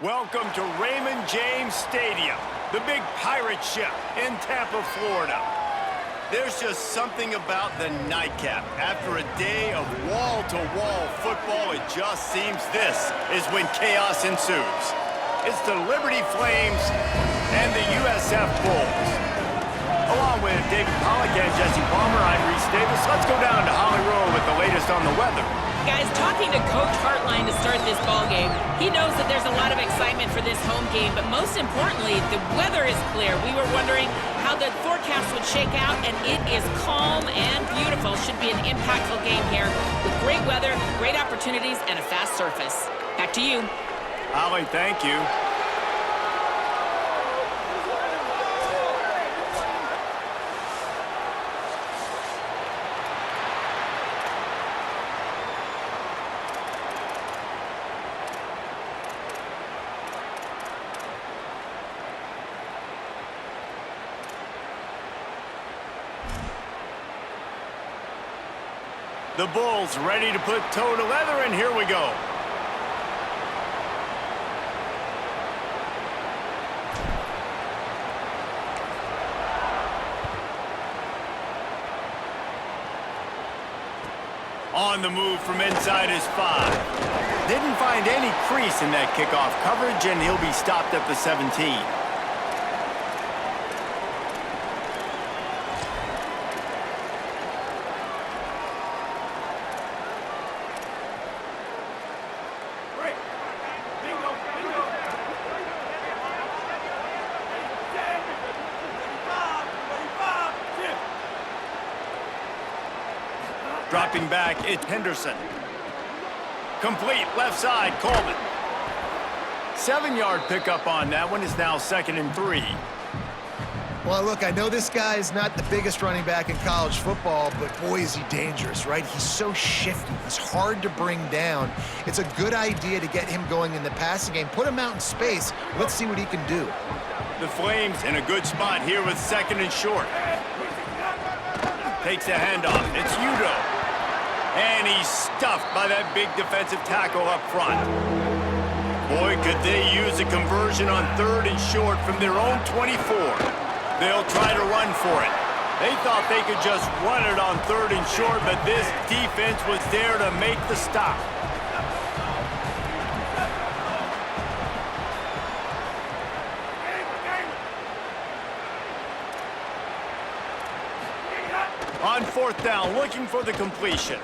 Welcome to Raymond James Stadium, the big pirate ship in Tampa, Florida. There's just something about the nightcap. After a day of wall-to-wall football, it just seems this is when chaos ensues. It's the Liberty Flames and the USF Bulls. Along with David Pollack and Jesse Palmer, I'm Reese Davis. Let's go down to Holly Rowe with the latest on the weather. Guys, talking to Coach Hartline to start this ball game, he knows that there's a lot of excitement for this home game, but most importantly, the weather is clear. We were wondering how the forecast would shake out, and it is calm and beautiful. Should be an impactful game here with great weather, great opportunities, and a fast surface. Back to you. Holly, thank you. The Bulls ready to put toe to leather, and here we go. On the move from inside his 5. Didn't find any crease in that kickoff coverage, and he'll be stopped at the 17. Dropping back, it's Henderson. Complete, left side, Coleman. 7-yard pickup on that one. Is now 2nd and 3. Well, look, I know this guy is not the biggest running back in college football, but boy, is he dangerous, right? He's so shifty. He's hard to bring down. It's a good idea to get him going in the passing game. Put him out in space. Let's see what he can do. The Flames in a good spot here with 2nd and short. Takes a handoff. It's Udo. And he's stuffed by that big defensive tackle up front. Boy, could they use a conversion on 3rd and short from their own 24. They'll try to run for it. They thought they could just run it on 3rd and short, but this defense was there to make the stop. On 4th down, looking for the completion.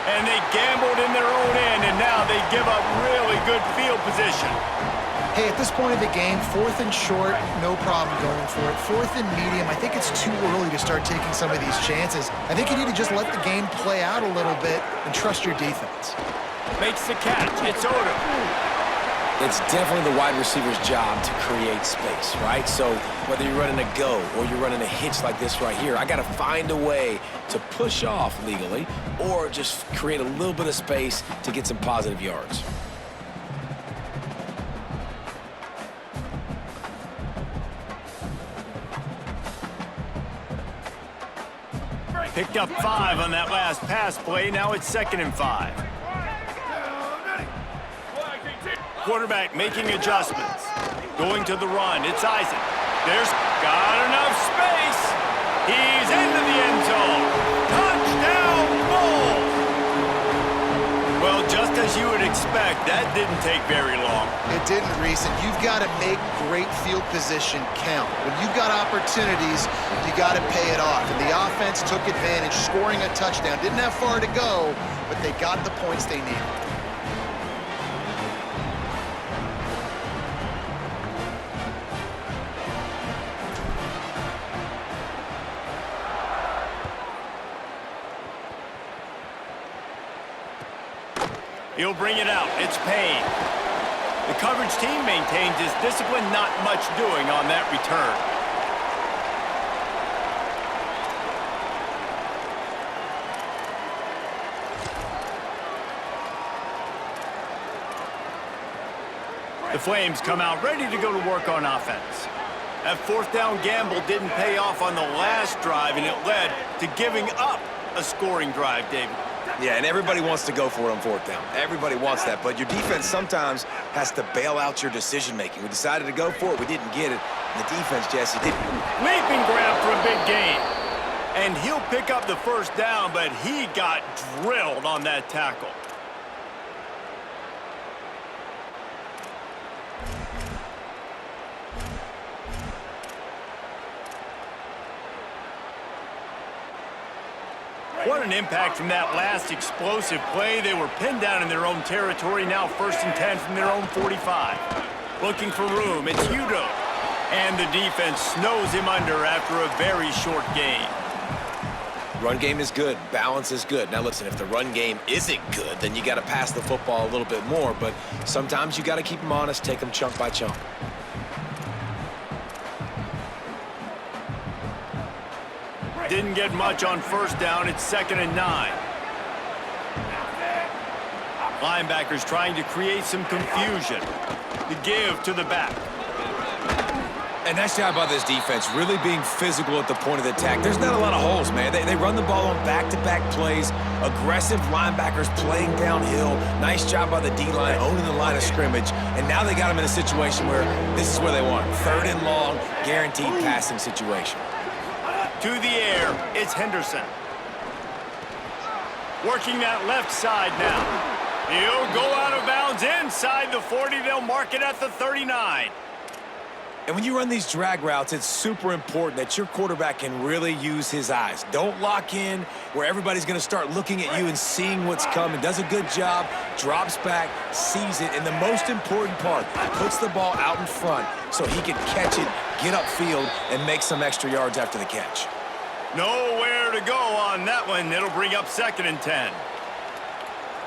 And they gambled in their own end, and now they give up really good field position. Hey, at this point of the game, 4th and short, no problem going for it. 4th and medium, I think it's too early to start taking some of these chances. I think you need to just let the game play out a little bit and trust your defense. Makes the catch. It's Odom. It's definitely the wide receiver's job to create space, right? So whether you're running a go or you're running a hitch like this right here, I got to find a way to push off legally or just create a little bit of space to get some positive yards. Picked up 5 on that last pass play. Now it's 2nd and 5. Quarterback making adjustments. Going to the run. It's Isaac. There's got enough space. He's into the end zone. Touchdown, Bulls! Well, just as you would expect, that didn't take very long. It didn't, Reese, and you've got to make great field position count. When you've got opportunities, you got to pay it off. And the offense took advantage, scoring a touchdown. Didn't have far to go, but they got the points they needed. He'll bring it out. It's Payne. The coverage team maintains his discipline, not much doing on that return. The Flames come out ready to go to work on offense. That 4th down gamble didn't pay off on the last drive, and it led to giving up a scoring drive, David. Yeah, and everybody wants to go for it on fourth down. Everybody wants that, but your defense sometimes has to bail out your decision-making. We decided to go for it. We didn't get it. And the defense, Jesse, didn't. Leaping grab for a big gain. And he'll pick up the first down, but he got drilled on that tackle. What an impact from that last explosive play. They were pinned down in their own territory, now 1st and 10 from their own 45. Looking for room, it's Udo. And the defense snows him under after a very short gain. Run game is good. Balance is good. Now, listen, if the run game isn't good, then you got to pass the football a little bit more. But sometimes you got to keep them honest, take them chunk by chunk. Didn't get much on first down. It's 2nd and 9. Linebackers trying to create some confusion. The give to the back. And nice job by this defense, really being physical at the point of the attack. There's not a lot of holes, man. They run the ball on back-to-back plays. Aggressive linebackers playing downhill. Nice job by the D-line, owning the line of scrimmage. And now they got them in a situation where this is where they want it. 3rd and long, guaranteed passing situation. To the air, it's Henderson. Working that left side now. He'll go out of bounds inside the 40. They'll mark it at the 39. And when you run these drag routes, it's super important that your quarterback can really use his eyes. Don't lock in where everybody's going to start looking at you and seeing what's coming. Does a good job, drops back, sees it, and the most important part, puts the ball out in front so he can catch it, get upfield, and make some extra yards after the catch. Nowhere to go on that one. It'll bring up 2nd and 10.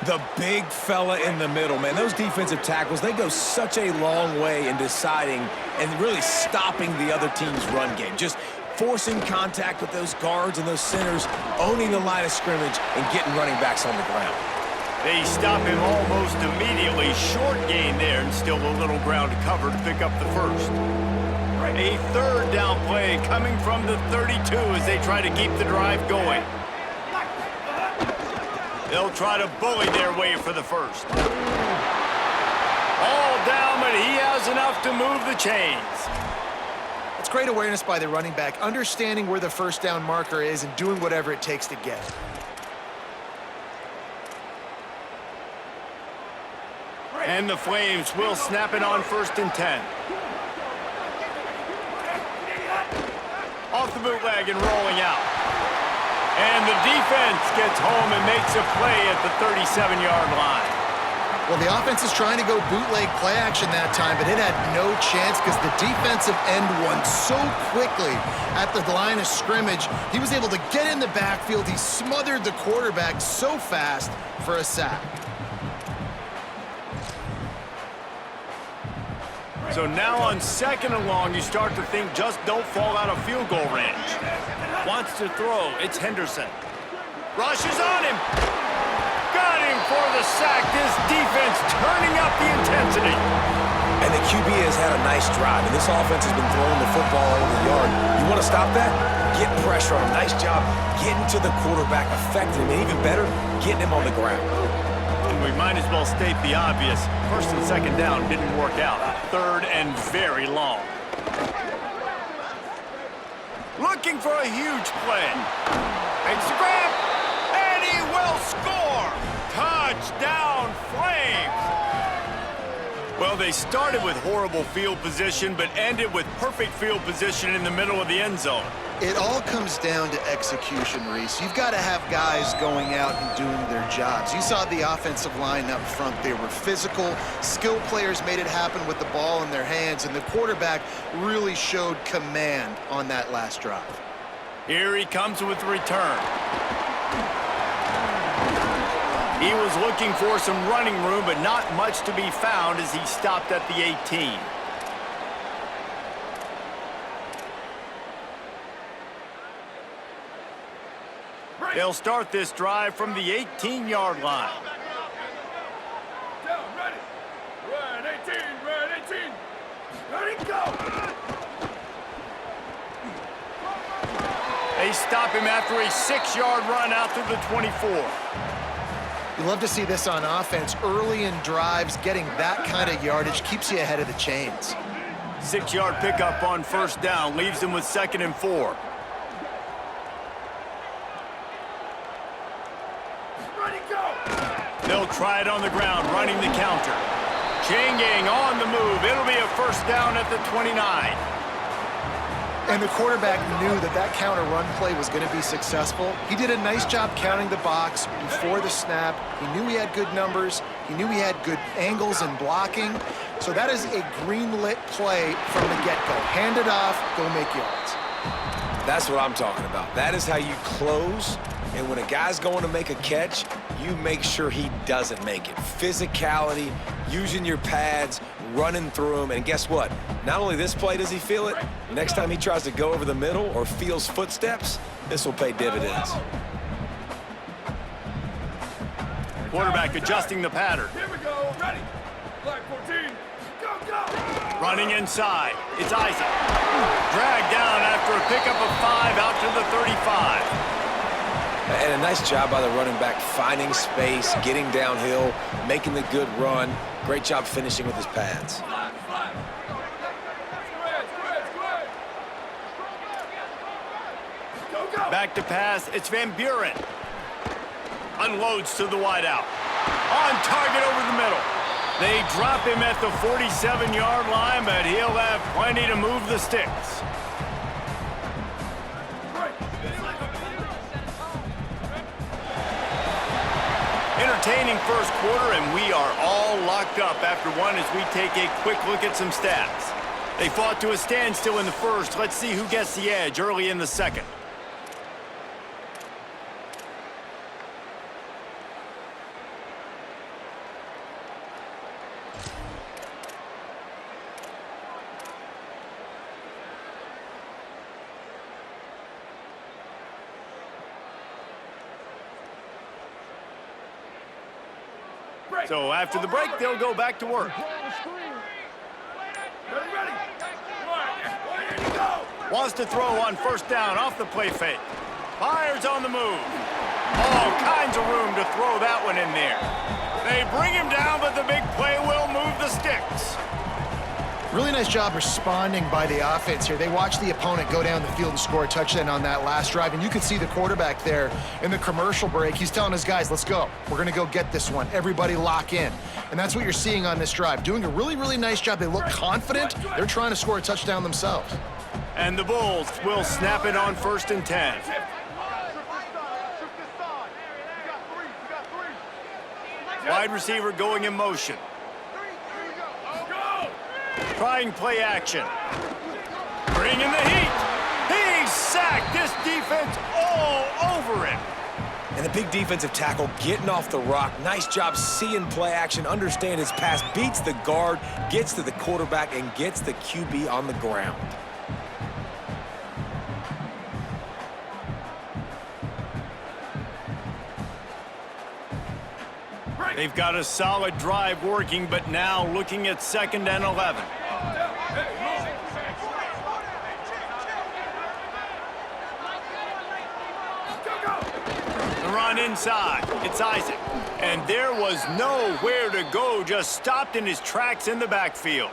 The big fella in the middle, man. Those defensive tackles, they go such a long way in deciding and really stopping the other team's run game. Just forcing contact with those guards and those centers, owning the line of scrimmage, and getting running backs on the ground. They stop him almost immediately. Short gain there, and still a little ground to cover to pick up the first. A 3rd down play coming from the 32 as they try to keep the drive going. They'll try to bully their way for the first. All down, but he has enough to move the chains. It's great awareness by the running back, understanding where the first down marker is and doing whatever it takes to get it. And the Flames will snap it on 1st and 10. Off the bootleg and rolling out. And the defense gets home and makes a play at the 37-yard line. Well, the offense is trying to go bootleg play action that time, but it had no chance because the defensive end won so quickly at the line of scrimmage. He was able to get in the backfield. He smothered the quarterback so fast for a sack. So now on 2nd and long, you start to think just don't fall out of field goal range. Wants to throw. It's Henderson. Rushes on him. Got him for the sack. This defense turning up the intensity. And the QB has had a nice drive, and this offense has been throwing the football all over the yard. You want to stop that? Get pressure on him. Nice job getting to the quarterback, affecting him, and even better, getting him on the ground. And we might as well state the obvious. 1st and 2nd down didn't work out. 3rd and very long. Looking for a huge play. Makes the grab, and he will score. Touchdown, Flames. Well, they started with horrible field position, but ended with perfect field position in the middle of the end zone. It all comes down to execution, Reese. You've got to have guys going out and doing their jobs. You saw the offensive line up front. They were physical. Skilled players made it happen with the ball in their hands, and the quarterback really showed command on that last drive. Here he comes with the return. He was looking for some running room, but not much to be found as he stopped at the 18. They'll start this drive from the 18-yard line. Down, ready. Red 18, red 18. Ready, go. They stop him after a 6-yard run out to the 24. You love to see this on offense. Early in drives, getting that kind of yardage keeps you ahead of the chains. 6-yard pickup on first down leaves them with 2nd and 4. Ready, go! They'll try it on the ground, running the counter. Chain gang on the move. It'll be a first down at the 29. And the quarterback knew that that counter run play was going to be successful. He did a nice job counting the box before the snap. He knew he had good numbers. He knew he had good angles and blocking. So that is a green-lit play from the get-go. Hand it off, go make yards. That's what I'm talking about. That is how you close. And when a guy's going to make a catch, you make sure he doesn't make it. Physicality, using your pads, running through him. And guess what? Not only this play does he feel it, next time he tries to go over the middle or feels footsteps, this will pay dividends. Quarterback adjusting the pattern. Here we go. Ready. Flag 14. Go, go! Running inside. It's Isaac. Dragged down after a pickup of 5 out to the 35. And a nice job by the running back, finding space, getting downhill, making the good run. Great job finishing with his pads. Flag, flag. Square. Go, go! Back to pass. It's Van Buren. Unloads to the wideout. On target over the middle. They drop him at the 47-yard line, but he'll have plenty to move the sticks. Entertaining first quarter, and we are all locked up after one as we take a quick look at some stats. They fought to a standstill in the first. Let's see who gets the edge early in the second. So after the break, they'll go back to work. Ready. Go! Wants to throw on first down off the play fake. Fires on the move. All kinds of room to throw that one in there. They bring him down, but the big play will move the sticks. Really nice job responding by the offense here. They watched the opponent go down the field and score a touchdown on that last drive, and you could see the quarterback there in the commercial break. He's telling his guys, let's go. We're going to go get this one. Everybody lock in. And that's what you're seeing on this drive. Doing a really, really nice job. They look confident. They're trying to score a touchdown themselves. And the Bulls will snap it on 1st and 10. Wide receiver going in motion. Trying play action. Bringing the heat. He's sacked. This defense all over him. And a big defensive tackle getting off the rock. Nice job seeing play action, understand his pass, beats the guard, gets to the quarterback, and gets the QB on the ground. They've got a solid drive working, but now looking at 2nd and 11. The run inside. It's Isaac. And there was nowhere to go, just stopped in his tracks in the backfield.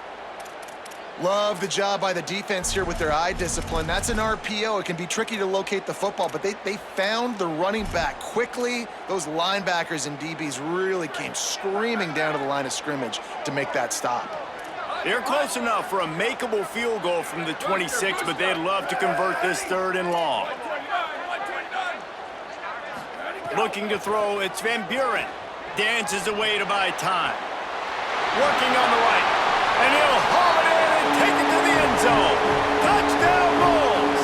Love the job by the defense here with their eye discipline. That's an RPO. It can be tricky to locate the football, but they found the running back quickly. Those linebackers and DBs really came screaming down to the line of scrimmage to make that stop. They're close enough for a makeable field goal from the 26, but they'd love to convert this 3rd and long. Looking to throw, it's Van Buren. Dances away to buy time. Working on the right. And he'll haul it in and take it to the end zone. Touchdown, Bulls!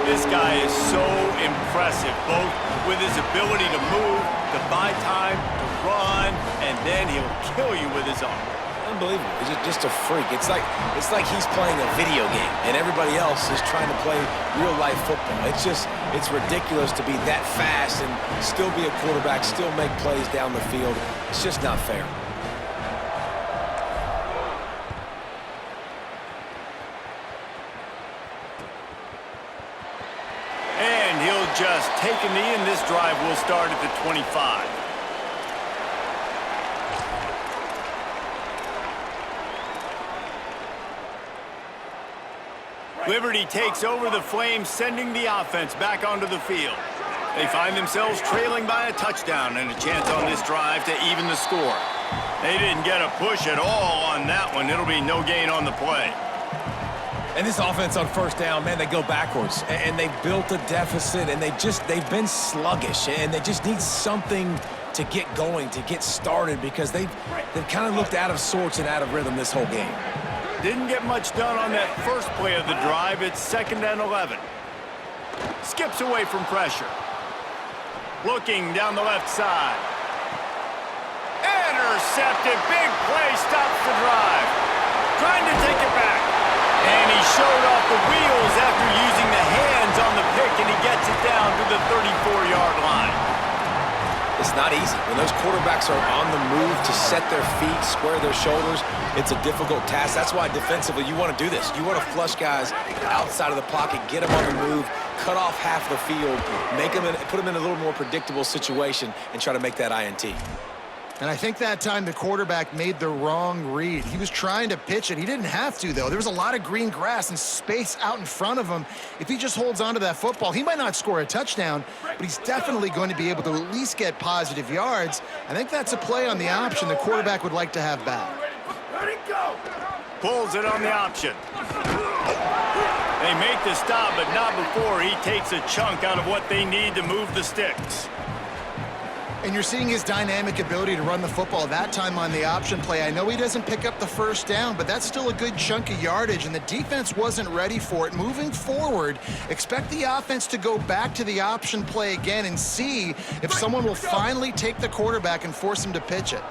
This guy is so impressive, both with his ability to move, to buy time, to run, and then he'll kill you with his arm. Unbelievable. He's just a freak. It's like he's playing a video game, and everybody else is trying to play real-life football. It's ridiculous to be that fast and still be a quarterback, still make plays down the field. It's just not fair. And he'll just take a knee, and this drive will start at the 25. Liberty takes over the Flames, sending the offense back onto the field. They find themselves trailing by a touchdown and a chance on this drive to even the score. They didn't get a push at all on that one. It'll be no gain on the play. And this offense on first down, man, they go backwards. And they've built a deficit, and they've been sluggish. And they just need something to get going, to get started, because they've kind of looked out of sorts and out of rhythm this whole game. Didn't get much done on that first play of the drive. It's 2nd and 11. Skips away from pressure. Looking down the left side. Intercepted. Big play. Stops the drive. Trying to take it back. And he showed off the wheels after using the hands on the pick, and he gets it down to the 34-yard line. It's not easy. When those quarterbacks are on the move to set their feet, square their shoulders, it's a difficult task. That's why defensively you want to do this. You want to flush guys outside of the pocket, get them on the move, cut off half the field, put them in a little more predictable situation, and try to make that INT. And I think that time the quarterback made the wrong read. He was trying to pitch it. He didn't have to, though. There was a lot of green grass and space out in front of him. If he just holds on to that football, he might not score a touchdown, but he's definitely going to be able to at least get positive yards. I think that's a play on the option the quarterback would like to have back. Let it go. Pulls it on the option. They make the stop, but not before he takes a chunk out of what they need to move the sticks. And you're seeing his dynamic ability to run the football that time on the option play. I know he doesn't pick up the first down, but that's still a good chunk of yardage, and the defense wasn't ready for it. Moving forward, expect the offense to go back to the option play again and see if someone will finally take the quarterback and force him to pitch it.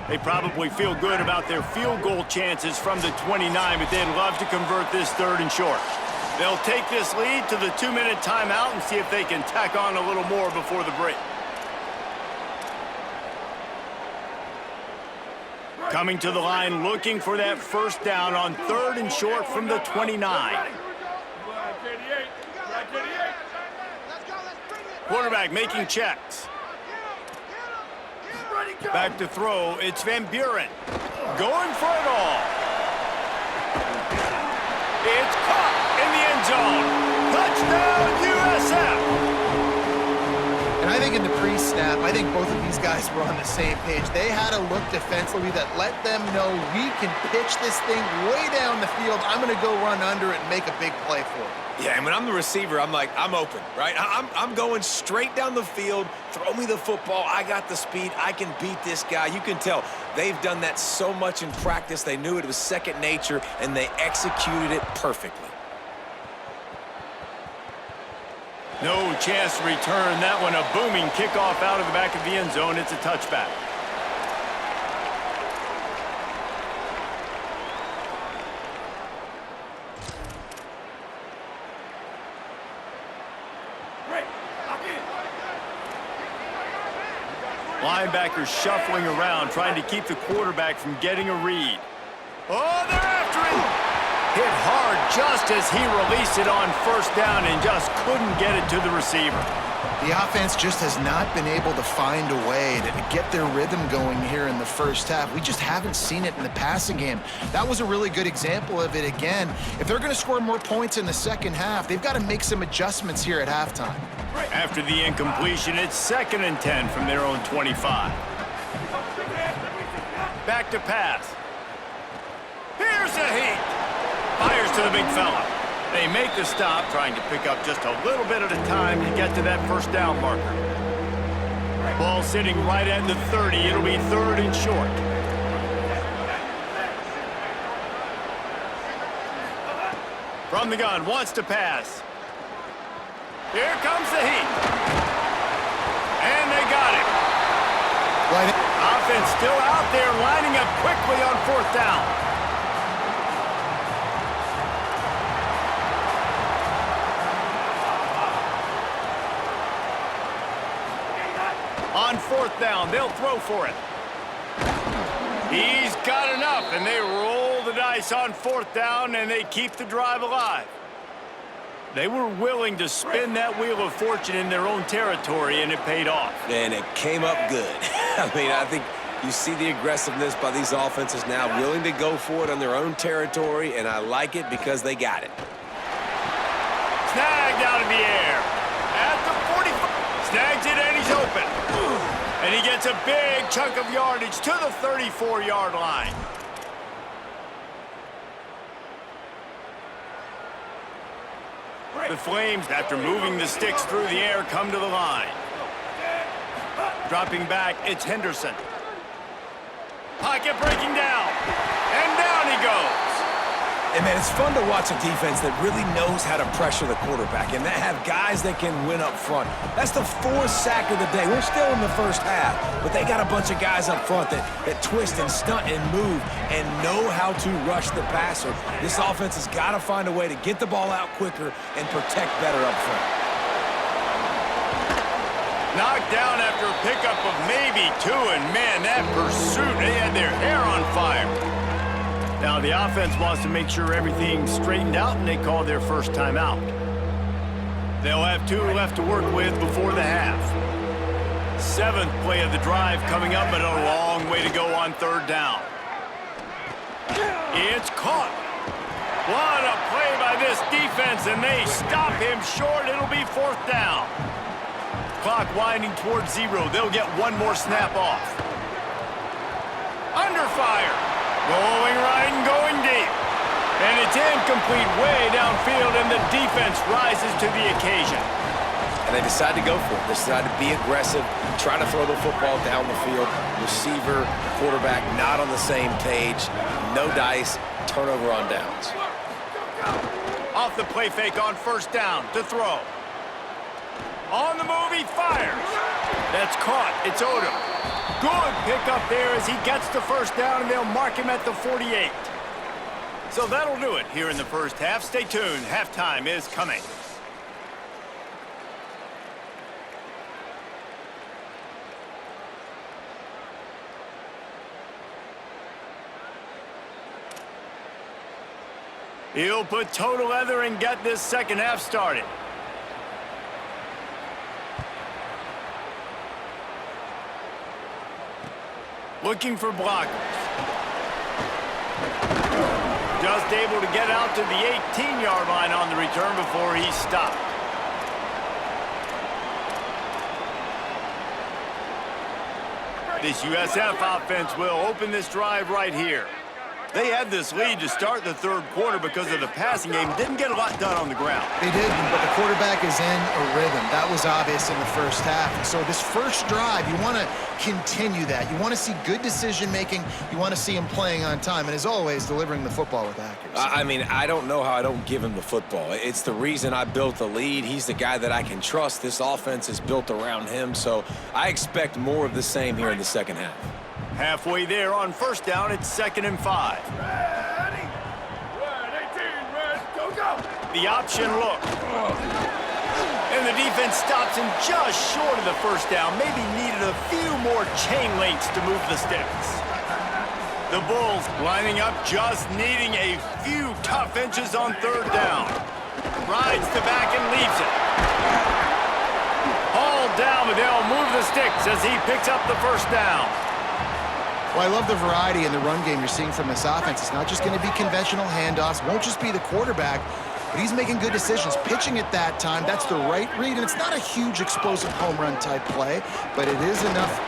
They probably feel good about their field goal chances from the 29, but they'd love to convert this 3rd and short. They'll take this lead to the 2-minute timeout and see if they can tack on a little more before the break. Coming to the line, looking for that first down on 3rd and short from the 29. Quarterback making checks. Back to throw, it's Van Buren. Going for it all. It's caught in the end zone. Touchdown, USF. And I think in the pre-snap, I think both of these guys were on the same page. They had a look defensively that let them know we can pitch this thing way down the field. I'm going to go run under it and make a big play for it. Yeah, and when I'm the receiver, I'm like, I'm open, right? I'm going straight down the field. Throw me the football. I got the speed. I can beat this guy. You can tell they've done that so much in practice. They knew it was second nature, and they executed it perfectly. No chance to return that one. A booming kickoff out of the back of the end zone. It's a touchback. Linebackers shuffling around, trying to keep the quarterback from getting a read. Oh, they're after him! Hit hard just as he released it on first down and just couldn't get it to the receiver. The offense just has not been able to find a way to get their rhythm going here in the first half. We just haven't seen it in the passing game. That was a really good example of it again. If they're going to score more points in the second half, they've got to make some adjustments here at halftime. After the incompletion, it's 2nd and 10 from their own 25. Back to pass. Here's a heat. Fires to the big fella. They make the stop, trying to pick up just a little bit at a time to get to that first down marker. Ball sitting right at the 30. It'll be 3rd and short. From the gun, wants to pass. Here comes the heat. And they got him. Offense still out there, lining up quickly on 4th down. On 4th down, they'll throw for it. He's got enough, and they roll the dice on 4th down, and they keep the drive alive. They were willing to spin that wheel of fortune in their own territory, and it paid off. And it came up good. I mean, I think you see the aggressiveness by these offenses now, willing to go for it on their own territory, and I like it because they got it. snagged out of the air. At the 45, snags it and he's open. And he gets a big chunk of yardage to the 34-yard line. The Flames, after moving the sticks through the air, come to the line. Dropping back, it's Henderson. Pocket breaking down. And down he goes. And, man, it's fun to watch a defense that really knows how to pressure the quarterback and that have guys that can win up front. That's the 4th sack of the day. We're still in the first half, but they got a bunch of guys up front that twist and stunt and move and know how to rush the passer. This offense has got to find a way to get the ball out quicker and protect better up front. Knocked down after a pickup of maybe 2, and man, that pursuit, they had their hair on fire. Now the offense wants to make sure everything's straightened out, and they call their first timeout. They'll have 2 left to work with before the half. 7th play of the drive coming up, but a long way to go on 3rd down. It's caught. What a play by this defense, and they stop him short. It'll be 4th down. Clock winding towards 0. They'll get 1 more snap off. Under fire. Going right and going deep. And it's incomplete way downfield, and the defense rises to the occasion. And they decide to go for it. They decide to be aggressive, try to throw the football down the field. Receiver, quarterback not on the same page. No dice, turnover on downs. Off the play fake on 1st down to throw. On the move, he fires. That's caught. It's Odom. Good pickup there as he gets the 1st down, and they'll mark him at the 48. So that'll do it here in the first half. Stay tuned. Halftime is coming. He'll put toe to leather and get this second half started. Looking for blockers. Just able to get out to the 18-yard line on the return before he's stopped. This USF offense will open this drive right here. They had this lead to start the 3rd quarter because of the passing game. Didn't get a lot done on the ground. They didn't, but the quarterback is in a rhythm. That was obvious in the first half. And so this first drive, you want to continue that. You want to see good decision-making. You want to see him playing on time. And as always, delivering the football with accuracy. I mean, I don't know how I don't give him the football. It's the reason I built the lead. He's the guy that I can trust. This offense is built around him. So I expect more of the same here in the second half. Halfway there on 1st down, it's 2nd and 5. Ready? Red 18, red, go, go! The option look. And the defense stops him just short of the 1st down. Maybe needed a few more chain links to move the sticks. The Bulls lining up, just needing a few tough inches on 3rd down. Rides the back and leaves it. Hauled down, but they'll move the sticks as he picks up the 1st down. Well, I love the variety in the run game you're seeing from this offense. It's not just going to be conventional handoffs. Won't just be the quarterback, but he's making good decisions. Pitching at that time, that's the right read, and it's not a huge explosive home run type play, but it is enough.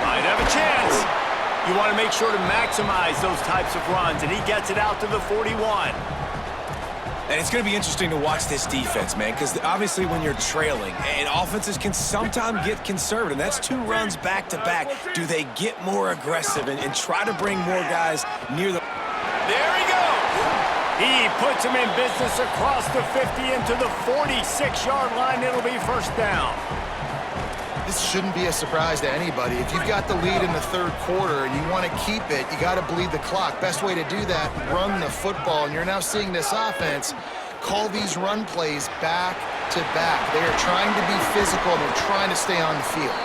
Might have a chance. You want to make sure to maximize those types of runs, and he gets it out to the 41. And it's going to be interesting to watch this defense, man, because obviously when you're trailing, and offenses can sometimes get conservative. That's 2 runs back-to-back. Do they get more aggressive and try to bring more guys near the... There he goes. He puts him in business across the 50 into the 46-yard line. It'll be 1st down. This shouldn't be a surprise to anybody. If you've got the lead in the 3rd quarter and you want to keep it, you got to bleed the clock. Best way to do that, run the football. And you're now seeing this offense call these run plays back to back. They are trying to be physical, and they're trying to stay on the field.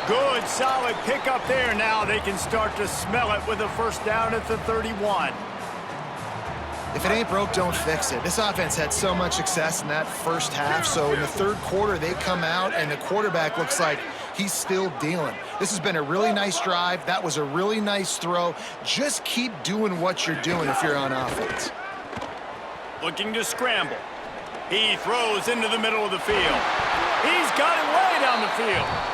Good, solid pickup there. Now they can start to smell it with a 1st down at the 31. If it ain't broke, don't fix it. This offense had so much success in that first half, so in the 3rd quarter, they come out, and the quarterback looks like he's still dealing. This has been a really nice drive. That was a really nice throw. Just keep doing what you're doing if you're on offense. Looking to scramble. He throws into the middle of the field. He's got it way down the field.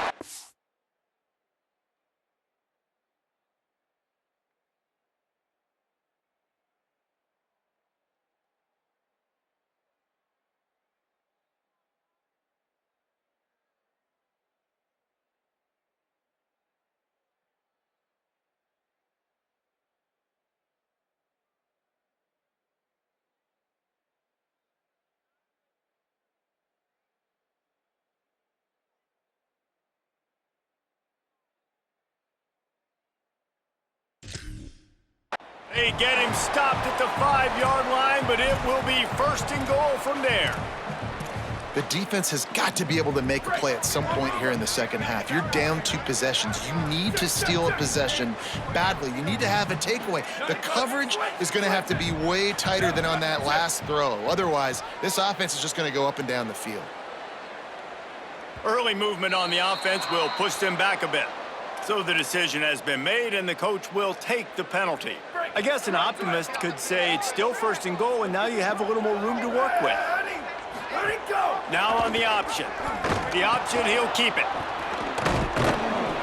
They get him stopped at the 5-yard line, but it will be 1st and goal from there. The defense has got to be able to make a play at some point here in the second half. You're down 2 possessions. You need to steal a possession badly. You need to have a takeaway. The coverage is going to have to be way tighter than on that last throw. Otherwise, this offense is just going to go up and down the field. Early movement on the offense will push them back a bit. So the decision has been made, and the coach will take the penalty. I guess an optimist could say it's still 1st and goal, and now you have a little more room to work with. Now on the option. The option, he'll keep it.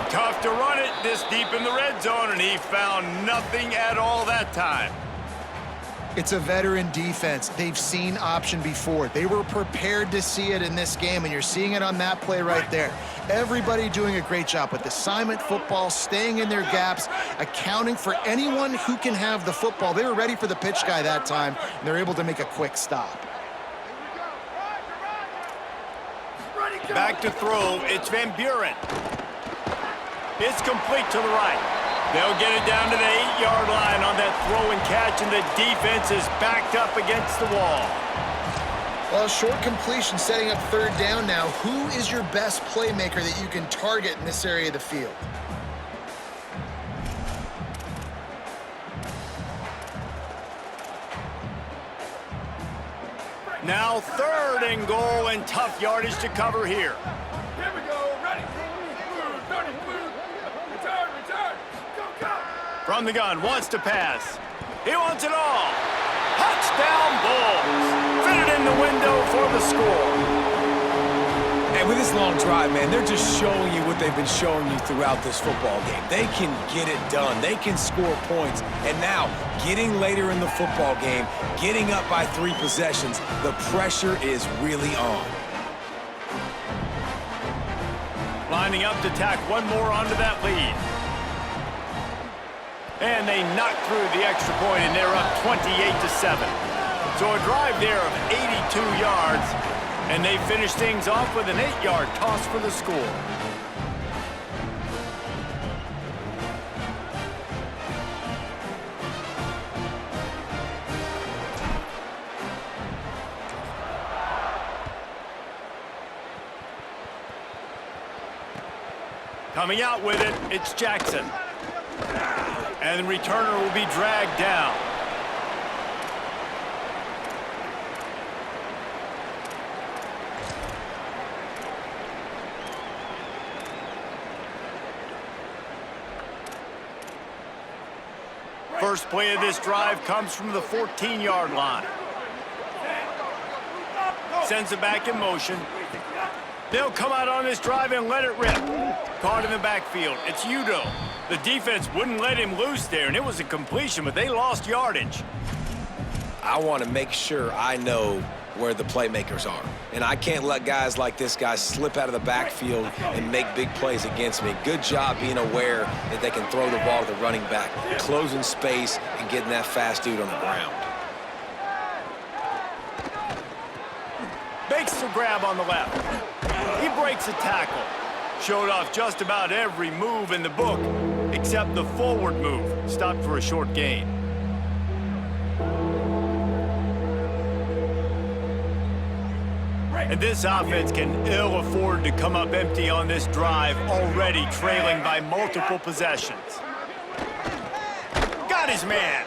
Tough to run it this deep in the red zone, and he found nothing at all that time. It's a veteran defense. They've seen option before. They were prepared to see it in this game, and you're seeing it on that play right there. Everybody doing a great job with assignment football, staying in their gaps, accounting for anyone who can have the football. They were ready for the pitch guy that time, and they're able to make a quick stop. Back to throw, it's Van Buren. It's complete to the right. They'll get it down to the 8-yard line on that throw and catch, and the defense is backed up against the wall. Well, short completion setting up 3rd down now. Who is your best playmaker that you can target in this area of the field? Now 3rd and goal, and tough yardage to cover here. Here we go. Ready. Move. 30. Move. Return. Go. From the gun, wants to pass. He wants it all. Touchdown Bulls. Fit it in the window for the score. And with this long drive, man, they're just showing you what they've been showing you throughout this football game. They can get it done. They can score points. And now, getting later in the football game, getting up by 3 possessions, the pressure is really on. Lining up to tack one more onto that lead. And they knock through the extra point, and they're up 28-7. So a drive there of 82 yards, and they finish things off with an 8-yard toss for the score. Coming out with it, it's Jackson. And the returner will be dragged down. First play of this drive comes from the 14-yard line. Sends it back in motion. They'll come out on this drive and let it rip. Caught in the backfield. It's Udo. The defense wouldn't let him loose there, and it was a completion, but they lost yardage. I want to make sure I know where the playmakers are. And I can't let guys like this guy slip out of the backfield and make big plays against me. Good job being aware that they can throw the ball to the running back, closing space and getting that fast dude on the ground. Makes the grab on the left. He breaks a tackle. Showed off just about every move in the book, except the forward move. Stopped for a short gain. And this offense can ill afford to come up empty on this drive, already trailing by multiple possessions. Got his man.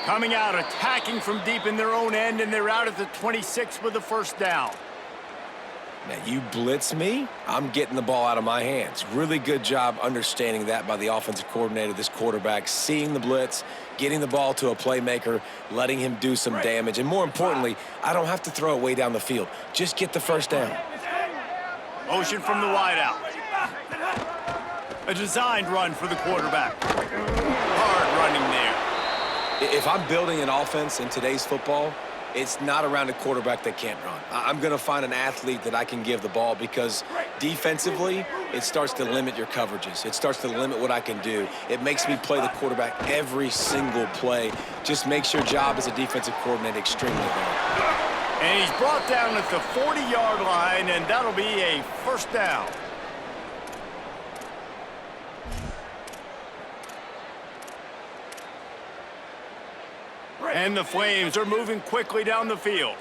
Coming out, attacking from deep in their own end, and they're out at the 26 with the first down. Now, you blitz me, I'm getting the ball out of my hands. Really good job understanding that by the offensive coordinator, this quarterback, seeing the blitz, getting the ball to a playmaker, letting him do some damage. And more importantly, I don't have to throw it way down the field. Just get the first down. Motion from the wideout. A designed run for the quarterback. Hard running there. If I'm building an offense in today's football, it's not around a quarterback that can't run. I'm going to find an athlete that I can give the ball because defensively, it starts to limit your coverages. It starts to limit what I can do. It makes me play the quarterback every single play. Just makes your job as a defensive coordinator extremely hard. And he's brought down at the 40-yard line, and that'll be a first down. And the Flames are moving quickly down the field.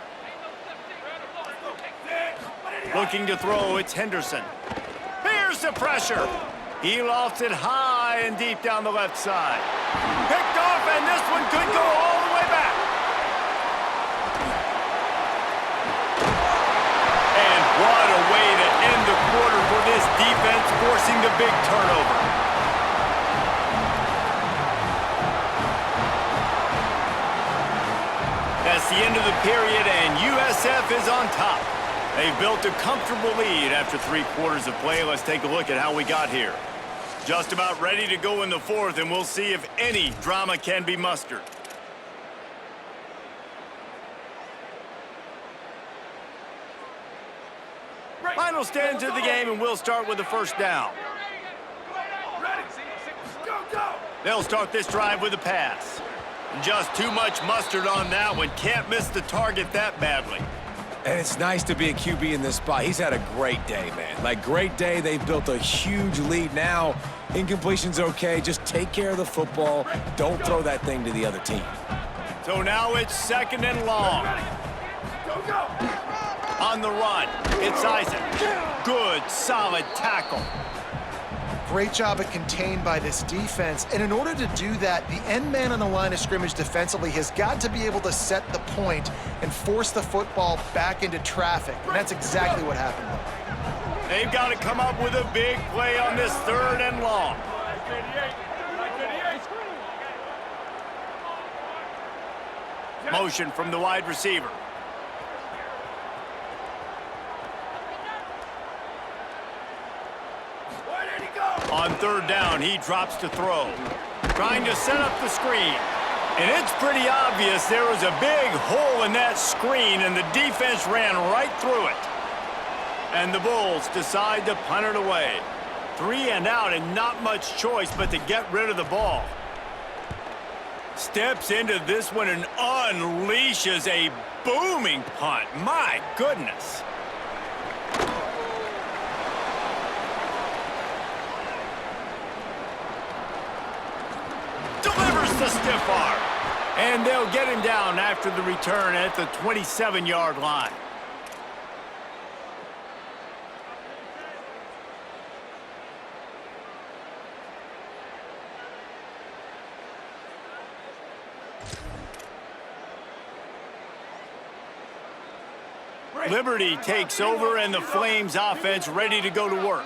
Looking to throw, it's Henderson. Here's the pressure. He lofts it high and deep down the left side. Picked off, and this one could go all the way back. And what a way to end the quarter for this defense, forcing the big turnover. That's the end of the period, and USF is on top. They've built a comfortable lead after 3 quarters of play. Let's take a look at how we got here. Just about ready to go in the 4th, and we'll see if any drama can be mustered. Final stands of the game, and we'll start with the first down. They'll start this drive with a pass. Just too much mustard on that one. Can't miss the target that badly. And it's nice to be a QB in this spot. He's had a great day, man. Like, great day. They've built a huge lead now. Incompletion's okay. Just take care of the football. Don't throw that thing to the other team. So now it's 2nd and long. On the run, it's Isaac. Good, solid tackle. Great job at contained by this defense. And in order to do that, the end man on the line of scrimmage defensively has got to be able to set the point and force the football back into traffic. And that's exactly what happened there. They've got to come up with a big play on this 3rd and long. Motion from the wide receiver. On 3rd down, he drops to throw. Trying to set up the screen. And it's pretty obvious there was a big hole in that screen, and the defense ran right through it. And the Bulls decide to punt it away. 3 and out, and not much choice but to get rid of the ball. Steps into this one and unleashes a booming punt. My goodness. Delivers the stiff arm. And they'll get him down after the return at the 27-yard line. Liberty takes over, and the Flames offense ready to go to work.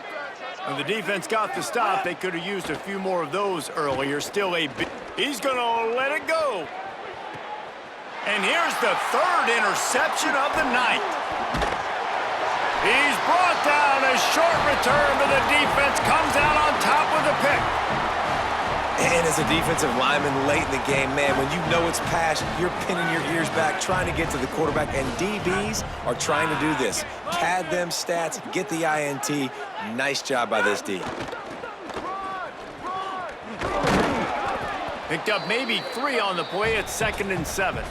When the defense got the stop, they could have used a few more of those earlier. Still a big... He's going to let it go. And here's the 3rd interception of the night. He's brought down. A short return, but the defense comes out on top with a pick. And as a defensive lineman late in the game, man, when you know it's pass, you're pinning your ears back, trying to get to the quarterback, and DBs are trying to do this. Pad them stats, get the INT. Nice job by this D. Picked up maybe 3 on the play at 2nd and 7.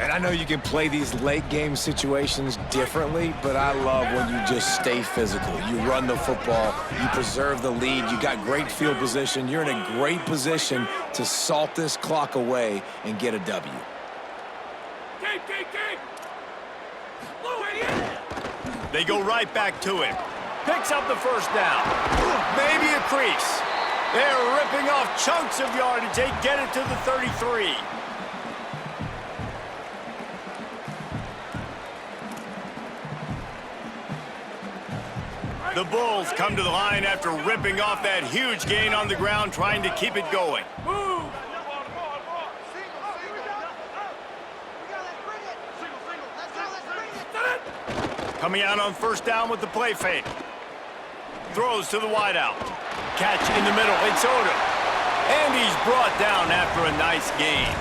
And I know you can play these late game situations differently, but I love when you just stay physical. You run the football, you preserve the lead, you got great field position. You're in a great position to salt this clock away and get a W. They go right back to him. Picks up the first down. Maybe a crease. They're ripping off chunks of yardage. They get it to the 33. The Bulls come to the line after ripping off that huge gain on the ground, trying to keep it going. Move. Coming out on first down with the play fake. Throws to the wideout. Catch in the middle. It's Odom. And he's brought down after a nice gain.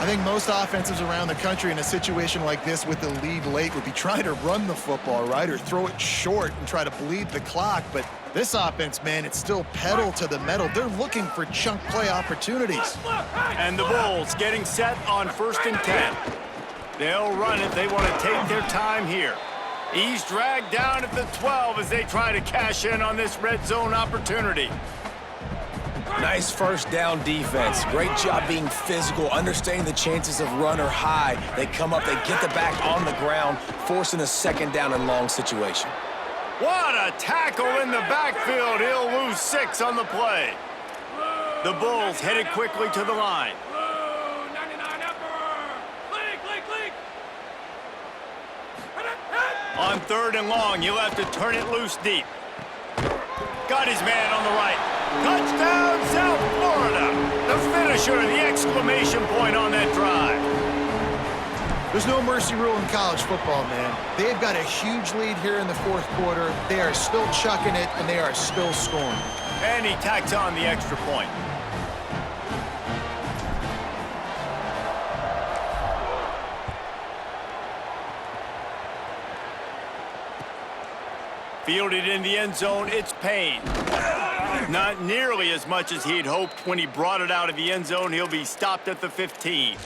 I think most offenses around the country in a situation like this with the lead late would be trying to run the football, right, or throw it short and try to bleed the clock. But this offense, man, it's still pedal to the metal. They're looking for chunk play opportunities. And the Bulls getting set on 1st and 10. They'll run it. They want to take their time here. He's dragged down at the 12 as they try to cash in on this red zone opportunity. Nice first down defense. Great job being physical, understanding the chances of run or high. They come up, they get the back on the ground, forcing a 2nd down and long situation. What a tackle in the backfield. He'll lose 6 on the play. The Bulls headed quickly to the line. On 3rd and long, he'll have to turn it loose deep. Got his man on the right. Touchdown, South Florida. The finisher, the exclamation point on that drive. There's no mercy rule in college football, man. They've got a huge lead here in the 4th quarter. They are still chucking it, and they are still scoring. And he tacks on the extra point. Fielded in the end zone, it's Payne. Not nearly as much as he'd hoped when he brought it out of the end zone. He'll be stopped at the 15.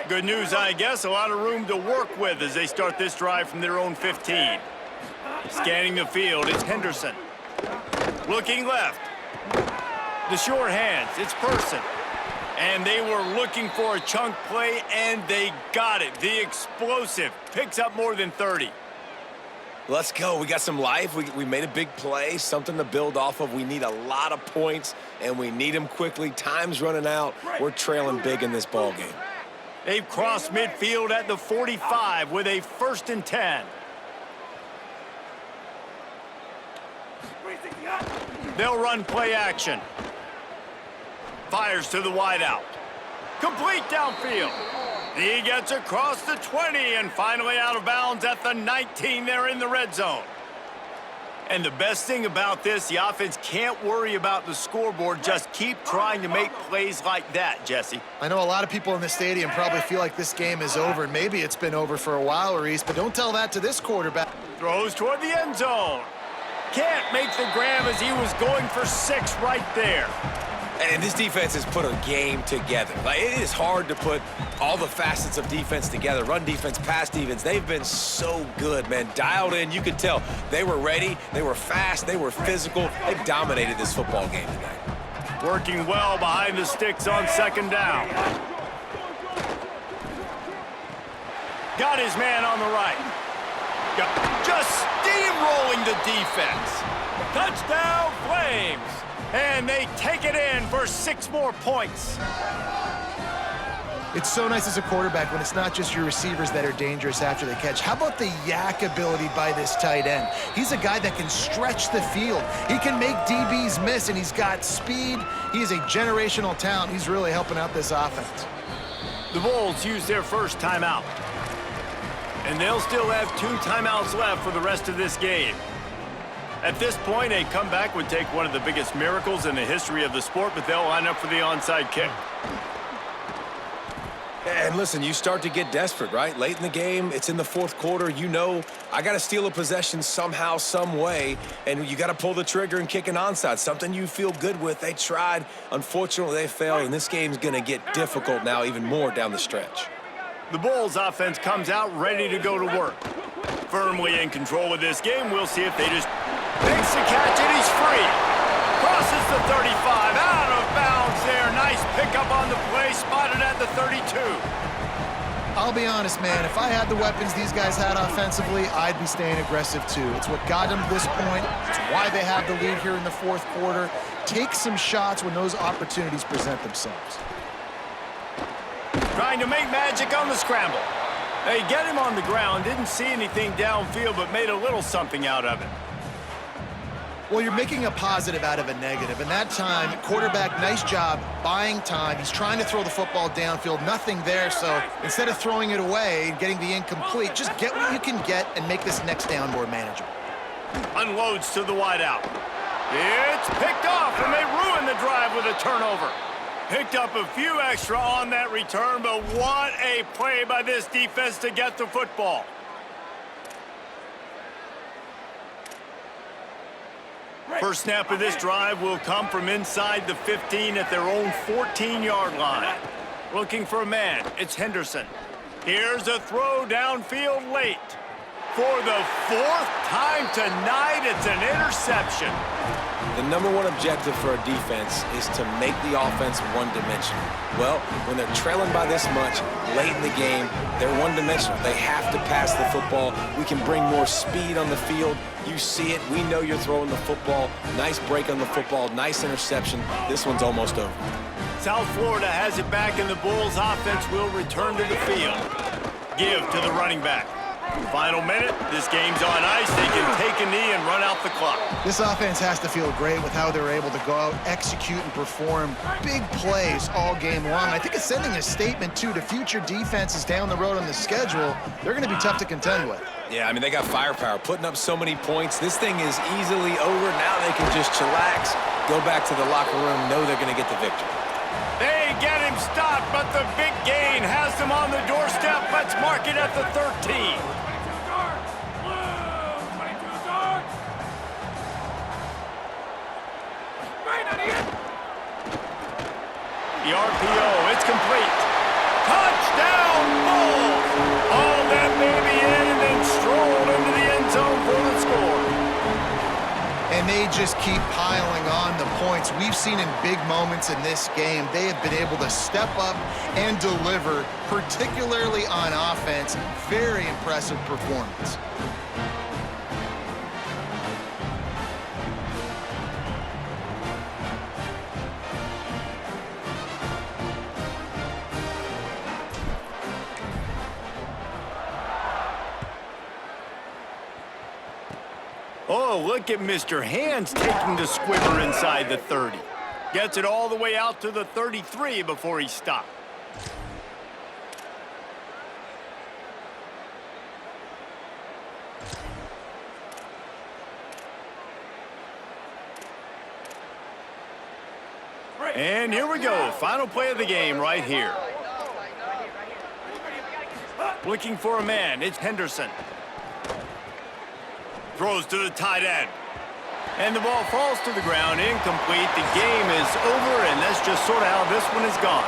Good news, I guess. A lot of room to work with as they start this drive from their own 15. Scanning the field, it's Henderson. Looking left. The short hands, it's Person. And they were looking for a chunk play, and they got it. The explosive picks up more than 30. Let's go. We got some life. We made a big play, something to build off of. We need a lot of points, and we need them quickly. Time's running out. We're trailing big in this ball game. They've crossed midfield at the 45 with a 1st and 10. They'll run play action. Fires to the wideout. Complete downfield. He gets across the 20 and finally out of bounds at the 19. They're in the red zone. And the best thing about this, the offense can't worry about the scoreboard. Just keep trying to make plays like that, Jesse. I know a lot of people in the stadium probably feel like this game is over, and maybe it's been over for a while, Reese, but don't tell that to this quarterback. Throws toward the end zone. Can't make the grab as he was going for 6 right there. And this defense has put a game together. Like, it is hard to put all the facets of defense together. Run defense, pass defense. They've been so good, man. Dialed in, you could tell. They were ready, they were fast, they were physical. They dominated this football game tonight. Working well behind the sticks on 2nd down. Got his man on the right. Just steamrolling the defense. Touchdown, Flames. And they take it in for 6 more points. It's so nice as a quarterback when it's not just your receivers that are dangerous after the catch. How about the yak ability by this tight end? He's a guy that can stretch the field. He can make DBs miss, and he's got speed. He is a generational talent. He's really helping out this offense. The Bulls use their first timeout. And they'll still have 2 timeouts left for the rest of this game. At this point, a comeback would take one of the biggest miracles in the history of the sport, but they'll line up for the onside kick. And listen, you start to get desperate, right? Late in the game, it's in the 4th quarter. You know, I got to steal a possession somehow, some way, and you got to pull the trigger and kick an onside, something you feel good with. They tried. Unfortunately, they failed, and this game's going to get difficult now even more down the stretch. The Bulls offense comes out ready to go to work. Firmly in control of this game. We'll see if they just makes the catch, and he's free. Crosses the 35, out of bounds there. Nice pickup on the play, spotted at the 32. I'll be honest, man, if I had the weapons these guys had offensively, I'd be staying aggressive too. It's what got them to this point. It's why they have the lead here in the 4th quarter. take some shots when those opportunities present themselves. Trying to make magic on the scramble. They get him on the ground, didn't see anything downfield, but made a little something out of it. Well, you're making a positive out of a negative. And that time, quarterback, nice job buying time. He's trying to throw the football downfield, nothing there. So instead of throwing it away and getting the incomplete, just get what you can get and make this next down more manageable. Unloads to the wideout. It's picked off, and they ruin the drive with a turnover. Picked up a few extra on that return, but what a play by this defense to get the football. First snap of this drive will come from inside the 15 at their own 14-yard line. Looking for a man, it's Henderson. Here's a throw downfield late. For the fourth time tonight, it's an interception. The number one objective for a defense is to make the offense one-dimensional. Well, when they're trailing by this much late in the game, they're one-dimensional. They have to pass the football. We can bring more speed on the field. You see it. We know you're throwing the football. Nice break on the football. Nice interception. This one's almost over. South Florida has it back, and the Bulls offense will return to the field. Give to the running back. Final minute, this game's on ice. They can take a knee and run out the clock. This offense has to feel great with how they're able to go out, execute, and perform big plays all game long. I think it's sending a statement, too, to future defenses down the road on the schedule. They're going to be tough to contend with. Yeah, I mean, they got firepower, putting up so many points. This thing is easily over. Now they can just chillax, go back to the locker room, know they're going to get the victory. They get him stopped, but the big gain has them on the doorstep. Let's mark it at the 13. The RPO, it's complete. Touchdown, Bulls! All that baby in and then strolled into the end zone for the score. And they just keep piling on the points. We've seen in big moments in this game, they have been able to step up and deliver, particularly on offense. Very impressive performance. Oh, look at Mr. Hands taking the squibber inside the 30. Gets it all the way out to the 33 before he stopped. And here we go. Final play of the game right here. Looking for a man. It's Henderson. Throws to the tight end. And the ball falls to the ground, incomplete. The game is over, and that's just sort of how this one has gone.